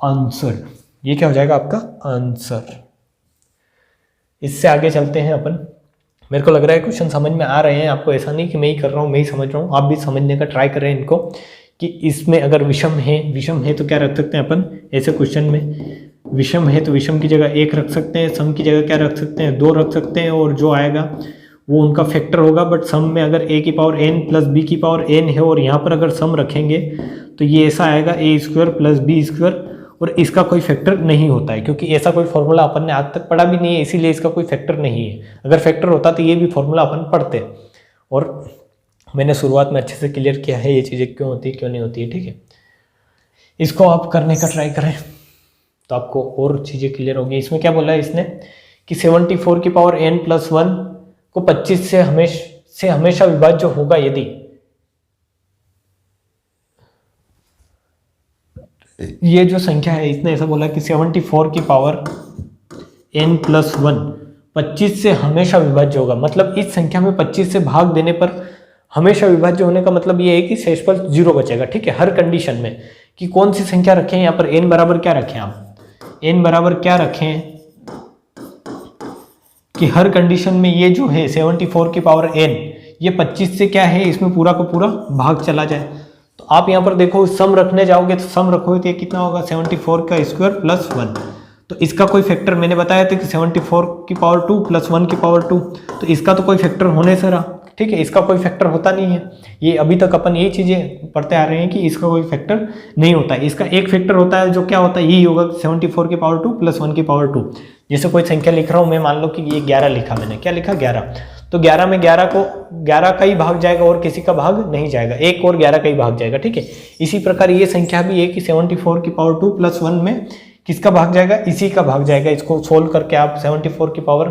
आंसर, ये क्या हो जाएगा आपका आंसर। इससे आगे चलते हैं अपन। मेरे को लग रहा है क्वेश्चन समझ में आ रहे हैं आपको, ऐसा नहीं कि मैं ही कर रहा हूँ, मैं ही समझ रहा हूँ, आप भी समझने का ट्राई करें इनको, कि इसमें अगर विषम है तो क्या रख सकते हैं अपन, ऐसे क्वेश्चन में विषम है तो विषम की जगह 1 रख सकते हैं, सम की जगह क्या रख सकते हैं, 2 रख सकते हैं, और जो आएगा वो उनका फैक्टर होगा। बट सम में अगर a की पावर n प्लस b की पावर n है और यहाँ पर अगर सम रखेंगे तो ये ऐसा आएगा a square plus b square, और इसका कोई फैक्टर नहीं होता है क्योंकि ऐसा कोई फॉर्मूला अपन ने आज तक पढ़ा भी नहीं है, इसीलिए इसका कोई फैक्टर नहीं है। अगर फैक्टर होता तो ये भी फॉर्मूला अपन पढ़ते, और मैंने शुरुआत में अच्छे से क्लियर किया है ये चीज़ें क्यों होती है क्यों नहीं होती है, ठीक है। इसको आप करने का ट्राई करें तो आपको और चीज़ें क्लियर होगी। इसमें क्या बोला है इसने कि 74 की पावर n प्लस 1 को 25 से हमेशा विभाज्य होगा यदि ये जो संख्या है, इसने ऐसा बोला कि 74 की पावर n प्लस 1 25 से हमेशा विभाज्य होगा। मतलब इस संख्या में 25 से भाग देने पर हमेशा विभाज्य होने का मतलब ये है कि शेषफल 0 बचेगा, ठीक है, हर कंडीशन में। कि कौन सी संख्या रखें यहाँ पर, n बराबर क्या रखें आप, n बराबर क्या रखें कि हर कंडीशन में ये जो है 74 की पावर n ये 25 से क्या है, इसमें पूरा का पूरा भाग चला जाए। तो आप यहाँ पर देखो सम रखने जाओगे तो सम रखोगे तो ये कितना होगा, 74 का स्क्वायर प्लस 1। तो इसका कोई फैक्टर मैंने बताया था कि 74 की पावर 2 प्लस 1 की पावर 2, तो इसका तो कोई फैक्टर होने से रहा, ठीक है, इसका कोई फैक्टर होता नहीं है। ये अभी तक अपन ये चीज़ें पढ़ते आ रहे हैं कि इसका कोई फैक्टर नहीं होता है। इसका एक फैक्टर होता है जो क्या होता है, यही होगा 74 की पावर 2 प्लस 1 की पावर 2। जैसे कोई संख्या लिख रहा हूँ मैं, मान लो कि ये 11 लिखा मैंने, क्या लिखा 11, तो 11 में 11 का ही भाग जाएगा और किसी का भाग नहीं जाएगा, एक और 11 का ही भाग जाएगा, ठीक है। इसी प्रकार ये संख्या भी है कि 74 की पावर 2 प्लस 1 में किसका भाग जाएगा, इसी का भाग जाएगा। इसको सोल्व करके आप 74 की पावर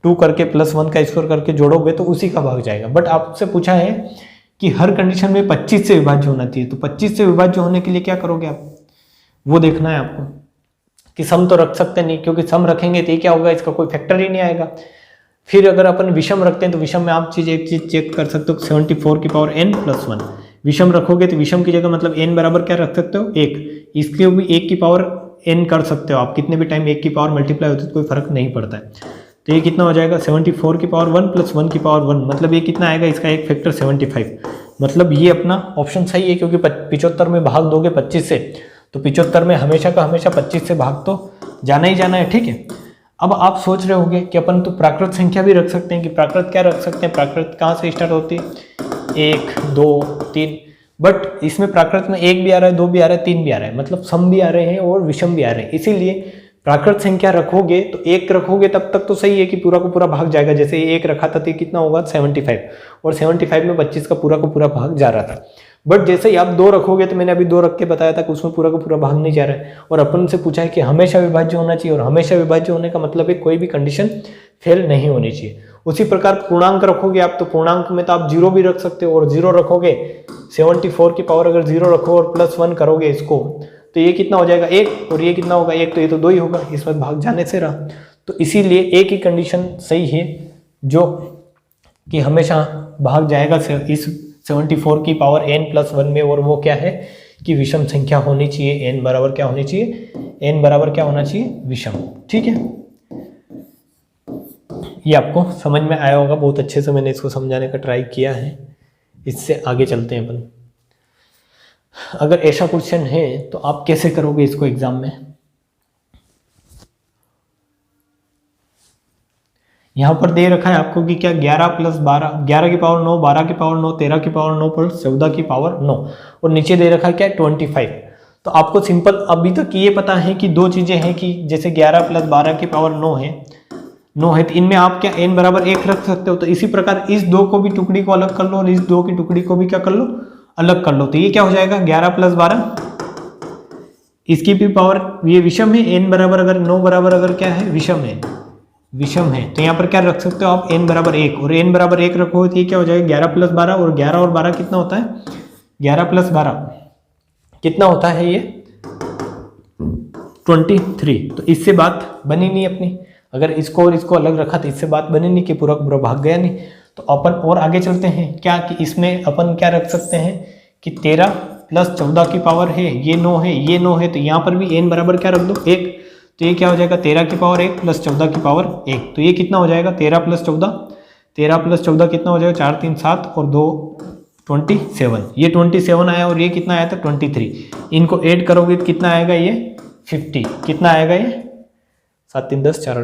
2 करके प्लस 1 का स्क्वायर करके जोड़ोगे तो उसी का भाग जाएगा। बट आपसे पूछा है कि हर कंडीशन में 25 से विभाज्य होना चाहिए, तो 25 से विभाज्य होने के लिए क्या करोगे आप, वो देखना है आपको। कि सम तो रख सकते नहीं, क्योंकि सम रखेंगे तो ये क्या होगा, इसका कोई फैक्टर ही नहीं आएगा। फिर अगर अपन विषम रखते हैं तो विषम में आप एक चीज चेक कर सकते हो, 74 की पावर n प्लस 1 विषम रखोगे तो विषम की जगह मतलब n बराबर क्या रख सकते हो, 1। इसके भी 1 की पावर n कर सकते हो आप, कितने भी टाइम 1 की पावर मल्टीप्लाई होती है तो कोई फर्क नहीं पड़ता है। तो ये कितना हो जाएगा, 74 की पावर 1 प्लस 1 की पावर 1, मतलब ये कितना आएगा, इसका एक फैक्टर 75। मतलब ये अपना ऑप्शन सही है, क्योंकि 75 में भाग दोगे 25 से तो 75 में हमेशा का हमेशा 25 से भाग तो जाना ही जाना है, ठीक है। अब आप सोच रहे होंगे कि अपन तो प्राकृत संख्या भी रख सकते हैं, कि प्राकृत क्या रख सकते हैं, प्राकृत कहाँ से स्टार्ट होती है, 1 2 3, बट इसमें प्राकृत में 1 भी आ रहा है, 2 भी आ रहा है, 3 भी आ रहा है, मतलब सम भी आ रहे हैं और विषम भी आ रहे हैं। इसीलिए प्राकृत संख्या रखोगे तो 1 रखोगे तब तक तो सही है कि पूरा को पूरा भाग जाएगा। जैसे 1 रखा था तो कितना होगा 75, और 75 में 25 का पूरा भाग जा रहा था। बट जैसे ही आप 2 रखोगे, तो मैंने अभी 2 रख के बताया था कि उसमें पूरा का पूरा भाग नहीं जा रहा है। और अपन से पूछा है कि हमेशा विभाज्य होना चाहिए, और हमेशा विभाज्य होने का मतलब है कोई भी कंडीशन फेल नहीं होनी चाहिए। उसी प्रकार पूर्णांक रखोगे आप, तो पूर्णांक में तो आप 0 भी रख सकते हो, और 0 रखोगे 74 की पावर अगर 0 रखो और प्लस 1 करोगे इसको, तो ये कितना हो जाएगा 1, और ये कितना होगा 1, तो ये तो 2 ही होगा, इसमें भाग जाने से रहा। तो इसीलिए एक ही कंडीशन सही है जो कि हमेशा भाग जाएगा इस 74 की पावर n प्लस 1 में, और वो क्या है कि विषम संख्या होनी चाहिए। n बराबर क्या होनी चाहिए, n बराबर क्या होना चाहिए, विषम, ठीक है। ये आपको समझ में आया होगा, बहुत अच्छे से मैंने इसको समझाने का ट्राई किया है। इससे आगे चलते हैं अपन। अगर ऐसा क्वेश्चन है तो आप कैसे करोगे इसको एग्जाम में। यहाँ पर दे रखा है आपको कि क्या 11 प्लस 12, 11 की पावर 9, 12 की पावर 9, 13 की पावर 9 प्लस 14 की पावर 9, और नीचे दे रखा है क्या 25। तो आपको सिंपल अभी तक ये पता है कि दो चीज़ें हैं कि जैसे 11 प्लस 12 की पावर 9 है, तो इनमें आप क्या n बराबर 1 रख सकते हो। तो इसी प्रकार इस दो को भी टुकड़ी को अलग कर लो और इस दो की टुकड़ी को भी क्या कर लो, अलग कर लो। तो ये क्या हो जाएगा 11 प्लस 12, इसकी भी पावर ये विषम है, n बराबर अगर 9 बराबर अगर क्या है विषम है तो यहाँ पर क्या रख सकते हो आप n बराबर 1, और n बराबर 1 रखो तो ये क्या हो जाएगा 11 प्लस 12, और 11 और 12 कितना होता है, 11 प्लस 12 कितना होता है ये 23। तो इससे बात बनी नहीं अपनी, अगर इसको और इसको अलग रखा तो इससे बात बनी नहीं कि पूरा पूरा भाग गया नहीं। तो अपन और आगे चलते हैं क्या कि इसमें अपन क्या रख सकते हैं कि 13 प्लस 14 की पावर है, ये 9 है, ये 9 है, तो यहाँ पर भी n बराबर क्या रख दो 1। तो ये क्या हो जाएगा 13 की पावर 1 प्लस 14 की पावर 1, तो ये कितना हो जाएगा 13 प्लस 14 कितना हो जाएगा 4 3 7 और 2 27, ये 27 आया और ये कितना आया था 23। इनको ऐड करोगे तो कितना आएगा ये 50, कितना आएगा ये 7 3 10 4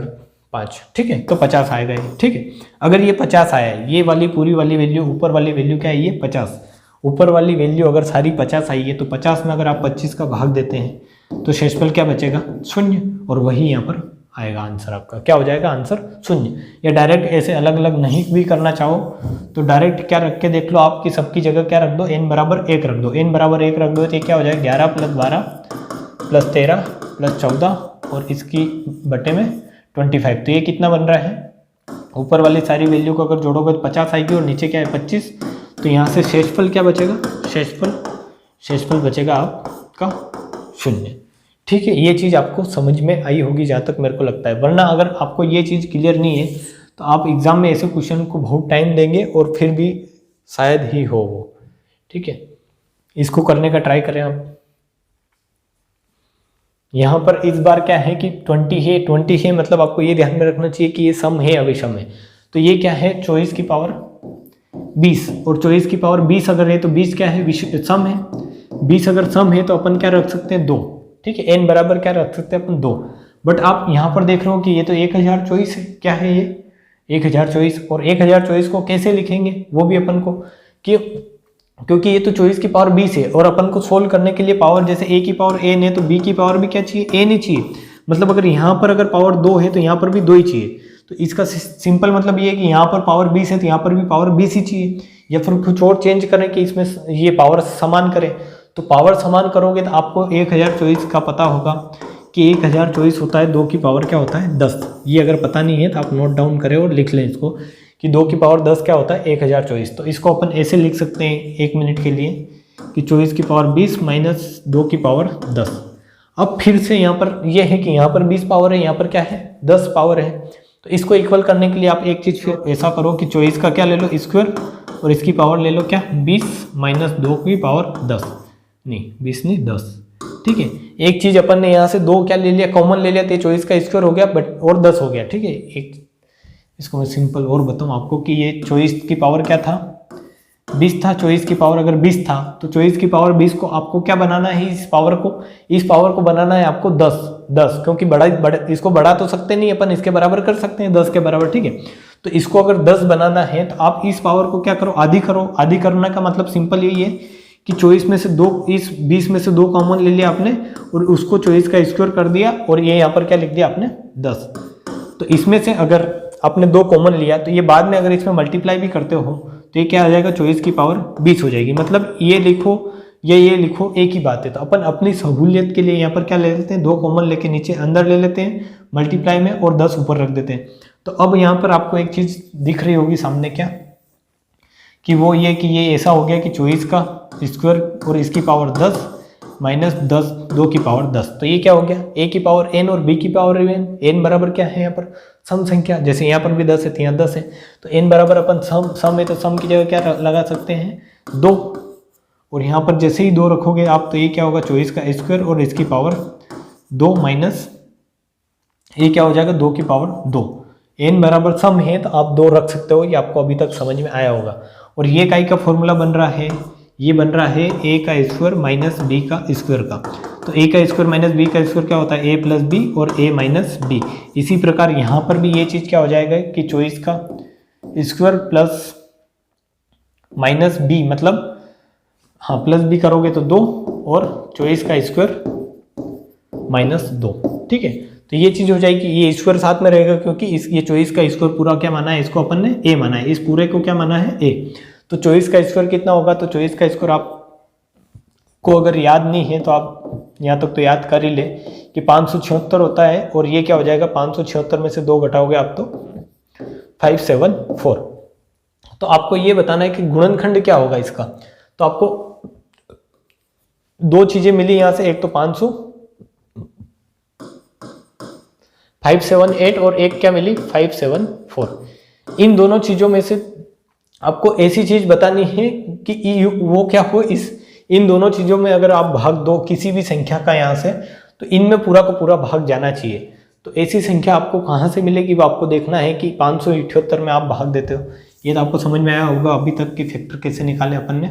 5, ठीक है, तो 50 आएगा ये, ठीक है। अगर ये 50 आया है, ये वाली पूरी वाली वैल्यू, ऊपर वाली वैल्यू क्या है ये 50, ऊपर वाली वैल्यू अगर सारी 50 आई है तो 50 में अगर आप 25 का भाग देते हैं तो शेषफल क्या बचेगा 0, और वही यहाँ पर आएगा आंसर आपका, क्या हो जाएगा आंसर 0। या डायरेक्ट ऐसे अलग अलग नहीं भी करना चाहो तो डायरेक्ट क्या रख के देख लो आपकी सबकी जगह क्या रख दो n बराबर 1 रख दो, n बराबर 1 रख दो तो क्या हो जाएगा 11 प्लस 12 प्लस 13 प्लस 14 और इसकी बटे में 25। तो ये कितना बन रहा है, ऊपर वाली सारी वैल्यू को अगर जोड़ोगे तो 50 आएगी और नीचे क्या है 25। तो यहाँ से शेषफल क्या बचेगा, शेषफल बचेगा आपका 0, ठीक है। ये चीज़ आपको समझ में आई होगी जहाँ तक मेरे को लगता है, वरना अगर आपको ये चीज़ क्लियर नहीं है तो आप एग्जाम में ऐसे क्वेश्चन को बहुत टाइम देंगे और फिर भी शायद ही हो वो, ठीक है। इसको करने का ट्राई करें आप। यहाँ पर इस बार क्या है कि 20 है मतलब आपको ये ध्यान में रखना चाहिए कि ये सम है अविषम है। तो ये क्या है 24 की पावर 20, और 24 की पावर 20 अगर है तो 20 क्या है सम है, 20 अगर सम है तो अपन क्या रख सकते हैं 2, ठीक है, n बराबर क्या रख सकते हैं अपन 2। बट आप यहाँ पर देख रहे हो कि ये तो 1024 है, क्या है ये 1024, और 1024 को कैसे लिखेंगे वो भी अपन को क्योंकि ये तो 24 की पावर 20 है और अपन को सोल्व करने के लिए पावर जैसे a की पावर n है तो b की पावर भी क्या चाहिए n ही चाहिए। मतलब अगर यहाँ पर अगर पावर 2 है तो यहाँ पर भी 2 ही चाहिए। तो इसका सिंपल मतलब ये है कि यहाँ पर पावर 20 है तो यहाँ पर भी पावर 20 ही चाहिए, या फिर कुछ और चेंज करें कि इसमें ये पावर समान करें। तो पावर समान करोगे तो आपको 1024 का पता होगा कि 1024 होता है 2 की पावर क्या होता है 10। ये अगर पता नहीं है तो आप नोट डाउन करें और लिख लें इसको कि 2 की पावर 10 क्या होता है 1024। तो इसको अपन ऐसे लिख सकते हैं 1 मिनट के लिए कि 24 की पावर 20 माइनस 2 की पावर 10। अब फिर से यहाँ पर यह है कि यहाँ पर 20 पावर है, यहाँ पर क्या है 10 पावर है। तो इसको इक्वल करने के लिए आप एक चीज़ फिर ऐसा करो कि 24 का क्या ले लो स्क्वायर और इसकी पावर ले लो क्या 20 माइनस 2 की पावर 10, नहीं 20 नहीं 10, ठीक है। एक चीज़ अपन ने यहाँ से 2 क्या ले लिया कॉमन ले लिया तो 24 का स्क्वायर हो गया बट और 10 हो गया, ठीक है। एक इसको मैं सिंपल और बताऊँ आपको कि ये 24 की पावर क्या था 20 था, 24 की पावर अगर 20 था तो 24 की पावर 20 को आपको क्या बनाना है इस पावर को बनाना है आपको 10, क्योंकि बड़ा इसको बढ़ा तो सकते नहीं अपन, इसके बराबर कर सकते हैं 10 के बराबर, ठीक है। तो इसको अगर 10 बनाना है तो आप इस पावर को क्या करो आधी करो। आधी करने का मतलब सिंपल यही है कि 24 में से 2 इस 20 में से 2 कॉमन ले लिया आपने और उसको 24 का स्क्वायर कर दिया और ये यहाँ पर क्या लिख दिया आपने 10। तो इसमें से अगर आपने 2 कॉमन लिया तो ये बाद में अगर इसमें मल्टीप्लाई भी करते हो तो ये क्या आ जाएगा 24 की पावर 20 हो जाएगी। मतलब ये लिखो ये लिखो एक ही बात है। तो अपन अपनी सहूलियत के लिए यहाँ पर क्या ले लेते हैं 2 कॉमन लेके नीचे अंदर ले लेते हैं मल्टीप्लाई में और 10 ऊपर रख देते हैं। तो अब यहाँ पर आपको एक चीज़ दिख रही होगी सामने क्या कि वो ये कि ये ऐसा हो गया कि 24 का स्क्वायर और इसकी पावर 10 माइनस 10 2 की पावर 10। तो ये क्या हो गया a की पावर n और b की पावर n बराबर क्या है यहाँ पर सम संख्या, जैसे यहाँ पर भी 10 है तो यहाँ 10 है। तो n बराबर अपन सम है तो सम की जगह क्या लगा सकते हैं 2 और यहाँ पर जैसे ही 2 रखोगे आप तो ये क्या होगा 24 का स्क्वायर और इसकी पावर 2 माइनस ये क्या हो जाएगा 2 की पावर 2। n बराबर सम है तो आप 2 रख सकते हो, ये आपको अभी तक समझ में आया होगा। और ये काई का फॉर्मूला बन रहा है ये बन रहा है a का स्क्वायर माइनस b का स्क्वायर का। तो a का स्क्वायर माइनस b का स्क्वायर क्या होता है, a प्लस बी और a माइनस बी। इसी प्रकार यहाँ पर भी ये चीज़ क्या हो जाएगा कि चॉइस का स्क्वायर प्लस माइनस b, मतलब हाँ प्लस b करोगे तो 2 और चॉइस का स्क्वायर माइनस 2, ठीक है। तो ये चीज़ हो जाएगी, ये स्क्वायर साथ में रहेगा क्योंकि ये चॉइस का स्क्वायर पूरा क्या माना है, इसको अपन ने a माना है, इस पूरे को क्या माना है a। तो चॉइस का स्क्वायर कितना होगा, तो चॉइस का स्क्वायर आपको अगर याद नहीं है तो आप यहाँ तक तो याद कर ही ले कि 576 होता है, और ये क्या हो जाएगा 576 में से 2 घटाओगे आप तो 574। तो आपको ये बताना है कि गुणनखंड क्या होगा इसका। तो आपको दो चीजें मिली यहां से, एक तो 578 और एक क्या मिली 574। इन दोनों चीजों में से आपको ऐसी चीज बतानी है कि वो क्या हो, इन दोनों चीजों में अगर आप भाग दो किसी भी संख्या का यहां से, तो इनमें पूरा का पूरा भाग जाना चाहिए। तो ऐसी संख्या आपको कहां से मिलेगी वो आपको देखना है कि 578 में आप भाग देते हो। ये तो आपको समझ में आया होगा अभी तक कि फैक्टर कैसे निकाले अपन ने,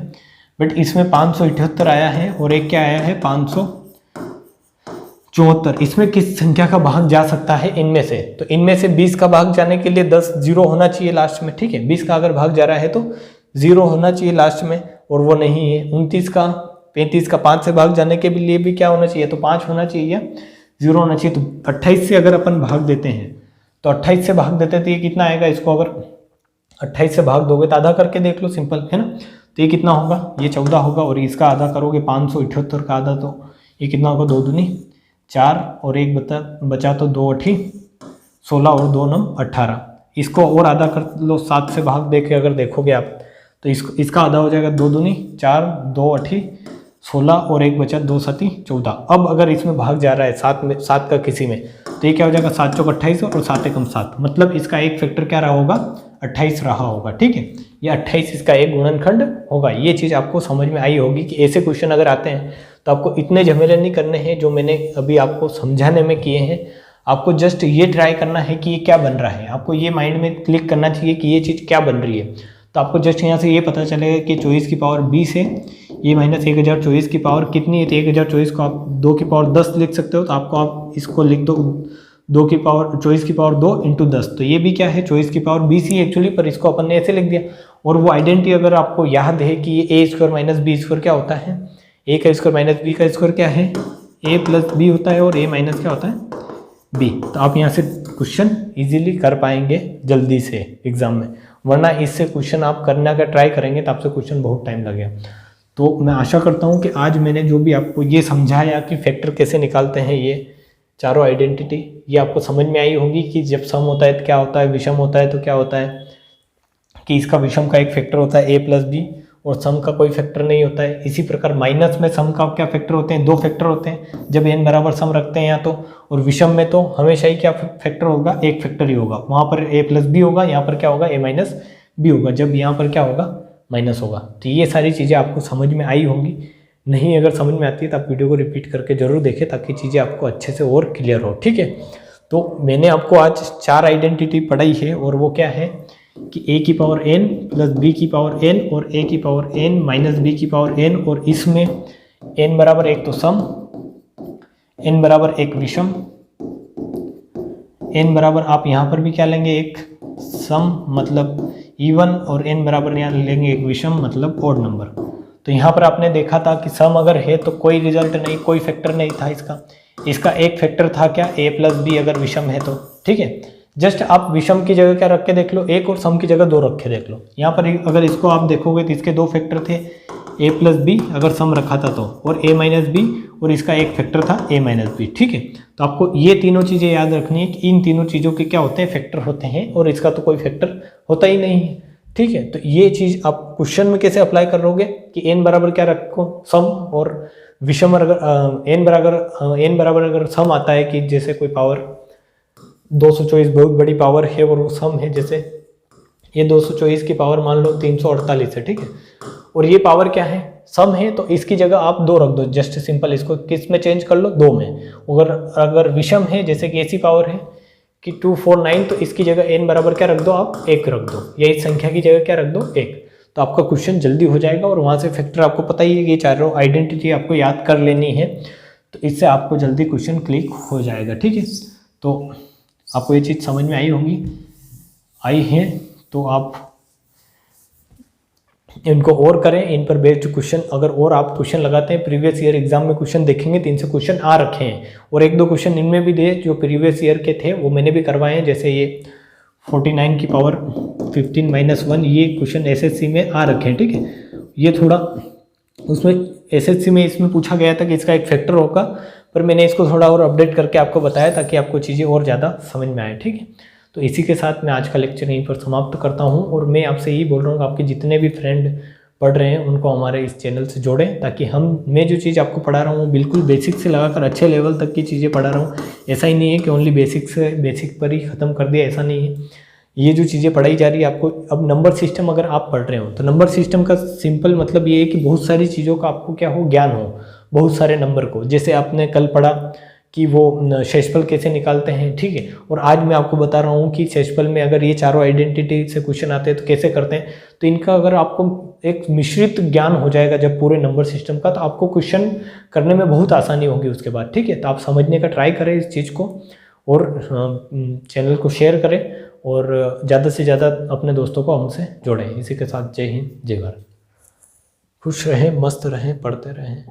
बट इसमें 578 आया है और एक क्या आया है 574। इसमें किस संख्या का भाग जा सकता है इनमें से, तो इनमें से 20 का भाग जाने के लिए 10 जीरो होना चाहिए लास्ट में, ठीक है। 20 का अगर भाग जा रहा है तो 0 होना चाहिए लास्ट में, और वो नहीं है। 29 का 35 का 5 से भाग जाने के लिए भी क्या होना चाहिए, तो 5 होना चाहिए या 0 होना चाहिए। तो 28 से अगर अपन भाग देते हैं तो 28 से भाग देते तो ये कितना आएगा, इसको अगर 28 से भाग दोगे तो आधा करके देख लो, सिंपल है ना। तो ये कितना होगा, ये 14 होगा, और इसका आधा करोगे 578 का आधा, तो ये कितना होगा 2 दूनी 4 और 1 बचा तो 2 8 16 और 2 9 18। इसको और आधा कर लो, 7 से भाग दे के अगर देखोगे आप तो इसका आधा हो जाएगा 2 दूनी 4 2 8 16 और 1 बचा 2 7 14। अब अगर इसमें भाग जा रहा है 7 का किसी में, तो ये क्या हो जाएगा 7 चौक 28 और 7 एकम 7, मतलब इसका एक फैक्टर क्या रहा होगा 28 रहा होगा, ठीक है। ये 28 इसका एक गुणनखंड होगा। ये चीज़ आपको समझ में आई होगी कि ऐसे क्वेश्चन अगर आते हैं तो आपको इतने झमेले नहीं करने हैं जो मैंने अभी आपको समझाने में किए हैं। आपको जस्ट ये ट्राई करना है कि ये क्या बन रहा है, आपको ये माइंड में क्लिक करना चाहिए कि ये चीज़ क्या बन रही है। तो आपको जस्ट यहाँ से ये पता चलेगा कि 24 की पावर 20 है, ये माइनस 1024 की पावर कितनी है, तो 1024 को आप 2 की पावर 10 लिख सकते हो। तो आपको आप इसको लिख दो 2 की पावर 24 की पावर 2 इंटू 10, तो ये भी क्या है 24 की पावर 20 ही एक्चुअली, पर इसको अपन ने ऐसे लिख दिया। और वो आइडेंटिटी अगर आपको याद है कि ये ए स्क्वायर माइनस बी स्क्वायर क्या होता है, ए का स्क्वायर माइनस बी का स्क्वायर क्या है, ए प्लस बी होता है, और ए माइनस क्या होता है बी। तो आप यहाँ से क्वेश्चन इजीली कर पाएंगे जल्दी से एग्जाम में, वरना इससे क्वेश्चन आप करने का ट्राई करेंगे तो आपसे क्वेश्चन बहुत टाइम लगेगा। तो मैं आशा करता हूँ कि आज मैंने जो भी आपको ये समझाया कि फैक्टर कैसे निकालते हैं, ये चारों आइडेंटिटी, ये आपको समझ में आई होगी कि जब सम होता है तो क्या होता है, विषम होता है तो क्या होता है, कि इसका विषम का एक फैक्टर होता है a प्लस बी और सम का कोई फैक्टर नहीं होता है। इसी प्रकार माइनस में सम का क्या फैक्टर होते हैं, 2 फैक्टर होते हैं जब n बराबर सम रखते हैं यहाँ तो, और विषम में तो हमेशा ही क्या फैक्टर होगा, एक फैक्टर ही होगा। वहाँ पर a प्लस बी होगा, यहाँ पर क्या होगा a माइनस बी होगा, जब यहाँ पर क्या होगा माइनस होगा। तो ये सारी चीज़ें आपको समझ में आई होंगी। नहीं अगर समझ में आती है तो आप वीडियो को रिपीट करके जरूर देखें ताकि चीज़ें आपको अच्छे से और क्लियर हो, ठीक है। तो मैंने आपको आज 4 आइडेंटिटी पढ़ाई है, और वो क्या है कि a की पावर n प्लस b की पावर n और a की पावर n माइनस b की पावर n, और इसमें n बराबर 1 तो सम, n बराबर 1 विषम, n बराबर आप यहाँ पर भी क्या लेंगे एक सम मतलब इवन, और n बराबर यहाँ लेंगे एक विषम मतलब ओड नंबर। तो यहाँ पर आपने देखा था कि सम अगर है तो कोई रिजल्ट नहीं, कोई फैक्टर नहीं था इसका एक फैक्टर था क्या a प्लस बी अगर विषम है तो, ठीक है। जस्ट आप विषम की जगह क्या रख के देख लो, एक, और सम की जगह 2 रख के देख लो। यहाँ पर अगर इसको आप देखोगे तो इसके 2 फैक्टर थे, a प्लस बी अगर सम रखा था तो, और a माइनस बी, और इसका एक फैक्टर था a माइनस बी, ठीक है। तो आपको ये तीनों चीज़ें याद रखनी है कि इन तीनों चीज़ों के क्या होते हैं फैक्टर होते हैं, और इसका तो कोई फैक्टर होता ही नहीं है, ठीक है। तो ये चीज़ आप क्वेश्चन में कैसे अप्लाई करोगे कि n बराबर क्या रखो सम, और विषम अगर n बराबर अगर सम आता है कि जैसे कोई पावर 224 बहुत बड़ी पावर है और वो सम है, जैसे ये 224 की पावर मान लो 348 है, ठीक है, और ये पावर क्या है सम है, तो इसकी जगह आप 2 रख दो, जस्ट सिंपल इसको किस में चेंज कर लो 2 में। अगर विषम है जैसे कि ऐसी पावर है कि 249, तो इसकी जगह n बराबर क्या रख दो आप 1 रख दो, या इस संख्या की जगह क्या रख दो 1, तो आपका क्वेश्चन जल्दी हो जाएगा। और वहाँ से फैक्टर आपको पता ही है, ये चारों आइडेंटिटी आपको याद कर लेनी है। तो इससे आपको जल्दी क्वेश्चन क्लिक हो जाएगा। ठीक है, तो आपको ये चीज़ समझ में आई है तो आप इनको और करें, इन पर बेस्ड क्वेश्चन अगर और आप क्वेश्चन लगाते हैं, प्रीवियस ईयर एग्जाम में क्वेश्चन देखेंगे तो इनसे क्वेश्चन आ रखे हैं, और एक दो क्वेश्चन इनमें भी दे जो प्रीवियस ईयर के थे वो मैंने भी करवाए हैं, जैसे ये 49 की पावर 15-1 ये क्वेश्चन एसएससी में आ रखे हैं। ठीक है, ये थोड़ा उसमें एसएससी में इसमें पूछा गया था कि इसका एक फैक्टर होगा, पर मैंने इसको थोड़ा और अपडेट करके आपको बताया ताकि आपको चीज़ें और ज़्यादा समझ में आए। ठीक है, तो इसी के साथ मैं आज का लेक्चर यहीं पर समाप्त करता हूं, और मैं आपसे यही बोल रहा हूँ कि आपके जितने भी फ्रेंड पढ़ रहे हैं उनको हमारे इस चैनल से जोड़ें, ताकि मैं जो चीज़ आपको पढ़ा रहा हूँ बिल्कुल बेसिक से लगाकर अच्छे लेवल तक की चीज़ें पढ़ा रहा हूँ। ऐसा ही नहीं है कि ओनली बेसिक पर ही ख़त्म कर दिया, ऐसा नहीं है। ये जो चीज़ें पढ़ाई जा रही है आपको, अब नंबर सिस्टम अगर आप पढ़ रहे हो तो नंबर सिस्टम का सिंपल मतलब ये है कि बहुत सारी चीज़ों का आपको क्या हो, ज्ञान हो, बहुत सारे नंबर को। जैसे आपने कल पढ़ा कि वो शेषफल कैसे निकालते हैं। ठीक है, और आज मैं आपको बता रहा हूँ कि शेषफल में अगर ये चारों आइडेंटिटी से क्वेश्चन आते हैं तो कैसे करते हैं। तो इनका अगर आपको एक मिश्रित ज्ञान हो जाएगा जब पूरे नंबर सिस्टम का, तो आपको क्वेश्चन करने में बहुत आसानी होगी उसके बाद। ठीक है, तो आप समझने का ट्राई करें इस चीज़ को, और चैनल को शेयर करें, और ज़्यादा से ज़्यादा अपने दोस्तों को हमसे जोड़ें। इसी के साथ जय हिंद, जय भारत। खुश रहें, मस्त रहें, पढ़ते रहें।